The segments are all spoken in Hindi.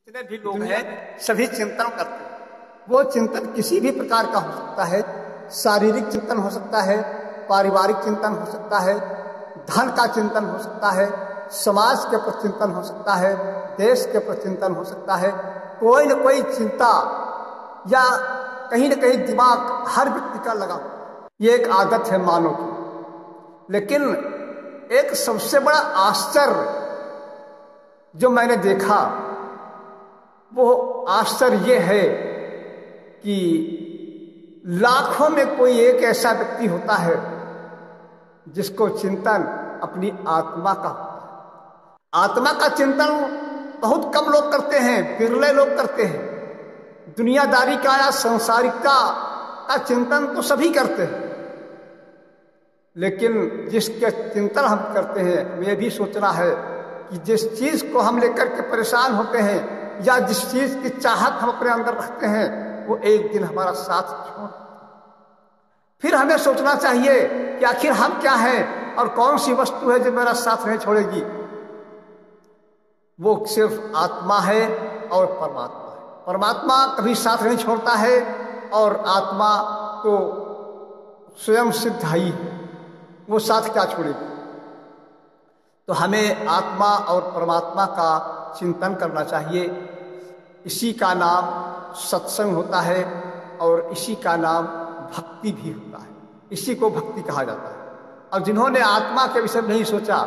जितने भी लोग हैं सभी चिंतन करते हैं। वो चिंतन किसी भी प्रकार का हो सकता है। शारीरिक चिंतन हो सकता है, पारिवारिक चिंतन हो सकता है, धन का चिंतन हो सकता है, समाज के प्रति चिंतन हो सकता है, देश के प्रति चिंतन हो सकता है। कोई न कोई चिंता या कहीं न कहीं दिमाग हर व्यक्ति का लगा हुआ। ये एक आदत है मानव की। लेकिन एक सबसे बड़ा आश्चर्य जो मैंने देखा वो आश्चर्य ये है कि लाखों में कोई एक ऐसा व्यक्ति होता है जिसको चिंतन अपनी आत्मा का होता है। आत्मा का चिंतन बहुत कम लोग करते हैं, बिरले लोग करते हैं। दुनियादारी का या सांसारिकता का चिंतन तो सभी करते हैं, लेकिन जिसके चिंतन हम करते हैं हमें भी सोचना है कि जिस चीज को हम लेकर के परेशान होते हैं या जिस चीज की चाहत हम अपने अंदर रखते हैं वो एक दिन हमारा साथ छोड़, फिर हमें सोचना चाहिए कि आखिर हम क्या हैं और कौन सी वस्तु है जो मेरा साथ नहीं छोड़ेगी। वो सिर्फ आत्मा है और परमात्मा है। परमात्मा कभी साथ नहीं छोड़ता है और आत्मा तो स्वयं सिद्ध ही है, वो साथ क्या छोड़ेगी। तो हमें आत्मा और परमात्मा का चिंतन करना चाहिए। इसी का नाम सत्संग होता है और इसी का नाम भक्ति भी होता है। इसी को भक्ति कहा जाता है। और जिन्होंने आत्मा के विषय में नहीं सोचा,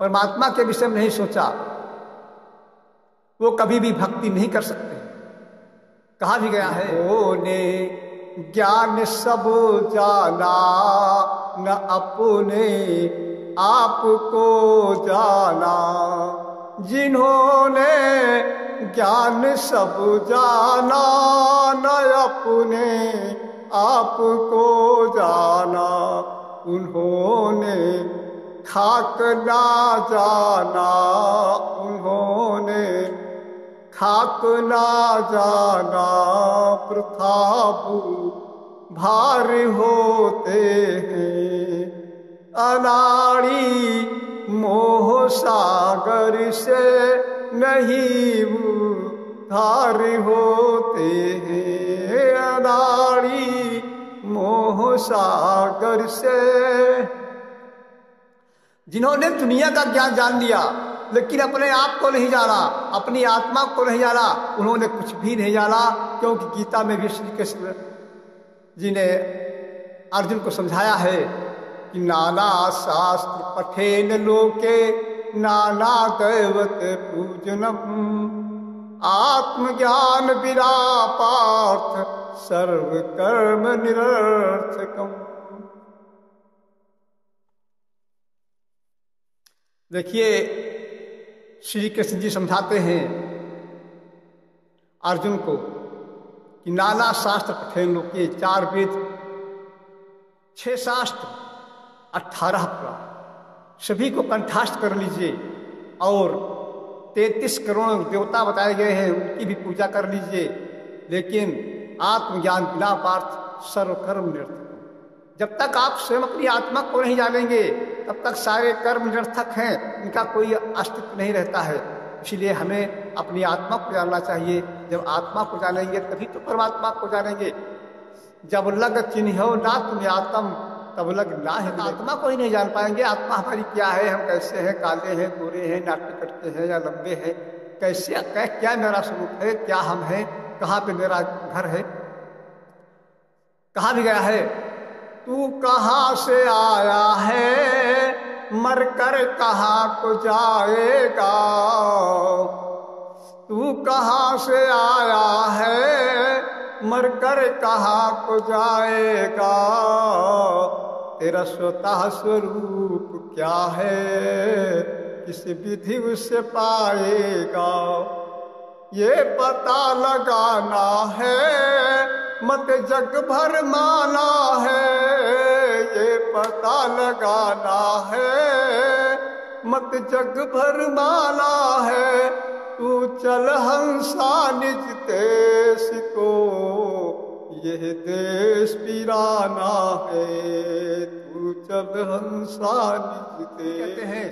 परमात्मा के विषय में नहीं सोचा, वो कभी भी भक्ति नहीं कर सकते। कहा भी गया है, ओने ज्ञान सब जाना न अपने आपको जाना। जिन्होंने ज्ञान सब जाना न अपने आपको जाना, उन्होंने खाक ना जाना, उन्होंने खाक ना जाना। प्रथा भार होते हैं अनाड़ी मोह सागर से नहीं उद्धार होते हैं। अनाड़ी मोह सागर से। जिन्होंने दुनिया का ज्ञान जान लिया लेकिन अपने आप को नहीं जाना, अपनी आत्मा को नहीं जाना, उन्होंने कुछ भी नहीं जाना। क्योंकि गीता में भी श्री कृष्ण जी ने अर्जुन को समझाया है कि नाना शास्त्र पठेन लोके नाना दैवत पूजनम। आत्मज्ञान बिना पार्थ सर्व कर्म निरर्थकम। देखिए श्री कृष्ण जी समझाते हैं अर्जुन को कि नाना शास्त्र पठेन लोके, 4 वेद, 6 शास्त्र, 18 पुराण, सभी को कंठस्थ कर लीजिए और 33 करोड़ देवता बताए गए हैं, उनकी भी पूजा कर लीजिए। लेकिन आत्मज्ञान बिना पार्थ सर्वकर्म निरर्थक। जब तक आप स्वयं अपनी आत्मा को नहीं जानेंगे तब तक सारे कर्म निरर्थक हैं, इनका कोई अस्तित्व नहीं रहता है। इसलिए हमें अपनी आत्मा को जानना चाहिए। जब आत्मा को जानेंगे तभी तो परमात्मा को जानेंगे। जब लग चिन्हो ना तुम आत्म तब लग ना है। आत्मा को ही नहीं जान पाएंगे। आत्मा हमारी क्या है, हम कैसे हैं, काले हैं, गोरे हैं, नाटे कटके हैं या लंबे हैं, कैसे क्या मेरा स्वरूप है, क्या हम हैं, कहाँ पे मेरा घर है। कहा भी गया है, तू कहाँ से आया है मरकर कहाँ को जाएगा। तू कहाँ से आया है मरकर कहाँ को जाएगा। तेरा स्वतः स्वरूप क्या है किस विधि उसे पाएगा। ये पता लगाना है मत जग भर माना है। ये पता लगाना है मत जग भर माना है। तू चल हंसा निज देश को यह देश पिराना है। तू चल हंसा निज देश। कहते हैं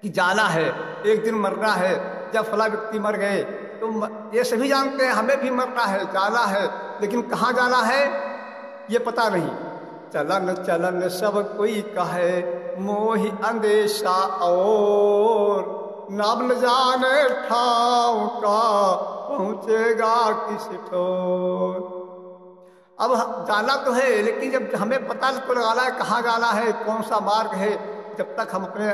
कि जाना है, एक दिन मरना है। जब फला व्यक्ति मर गए तो ये सभी जानते हैं हमें भी मरना है, जाना है, लेकिन कहाँ जाना है ये पता नहीं। चलन चलन सब कोई कहे, मोहि अंदेशा और, नाम न जाने ठाव का, पहुंचेगा किस ठोर। अब जाना तो है, लेकिन जब हमें पता तो लगाना है कहाँ जाना है, कौन सा मार्ग है, जब तक हम अपने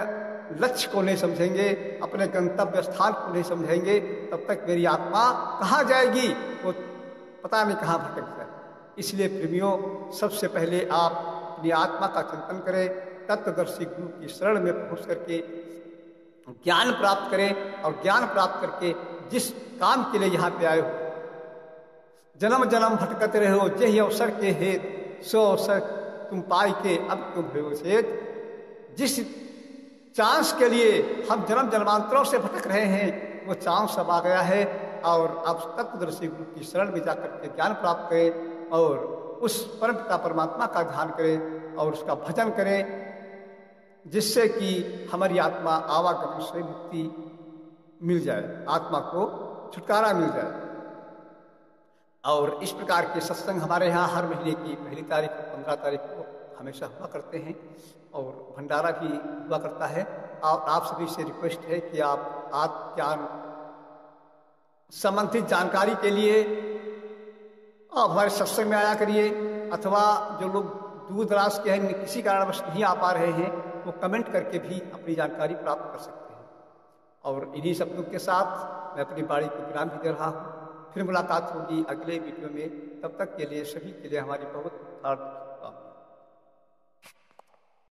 लक्ष्य को नहीं समझेंगे, अपने गंतव्य स्थान को नहीं समझेंगे, तब तक मेरी आत्मा कहाँ जाएगी, वो पता नहीं कहाँ भटक जाए। इसलिए प्रेमियों, सबसे पहले आप अपनी आत्मा का चिंतन करें, तत्वदर्शी गुरु की शरण में पहुँच करके ज्ञान प्राप्त करें, और ज्ञान प्राप्त करके जिस काम के लिए यहाँ पे आए हो, जन्म जन्म भटकते रहे हो, जही अवसर के हेत सो अवसर तुम पाई के अब तुम हो सेत। जिस चांस के लिए हम जन्म जन्मांतरों से भटक रहे हैं, वो चांस अब आ गया है, और आप तत्वदर्शी गुरु की शरण में जाकर के ज्ञान प्राप्त करें, और उस परम पिता परमात्मा का ध्यान करें और उसका भजन करें, जिससे कि हमारी आत्मा आवागमन से मुक्ति मिल जाए, आत्मा को छुटकारा मिल जाए। और इस प्रकार के सत्संग हमारे यहाँ हर महीने की पहली तारीख और 15 तारीख को हमेशा हुआ करते हैं, और भंडारा भी हुआ करता है। और आप सभी से रिक्वेस्ट है कि आप आत्मज्ञान संबंधित जानकारी के लिए आप हमारे सत्संग में आया करिए, अथवा जो लोग दूर दराज के हैं, किसी कारणवश नहीं आ पा रहे हैं, वो कमेंट करके भी अपनी जानकारी प्राप्त कर सकते हैं। और इन्हीं शब्दों के साथ मैं अपनी बाणी को विराम भी दे रहा हूँ। फिर मुलाकात होगी अगले वीडियो में, तब तक के लिए सभी के लिए हमारी बहुत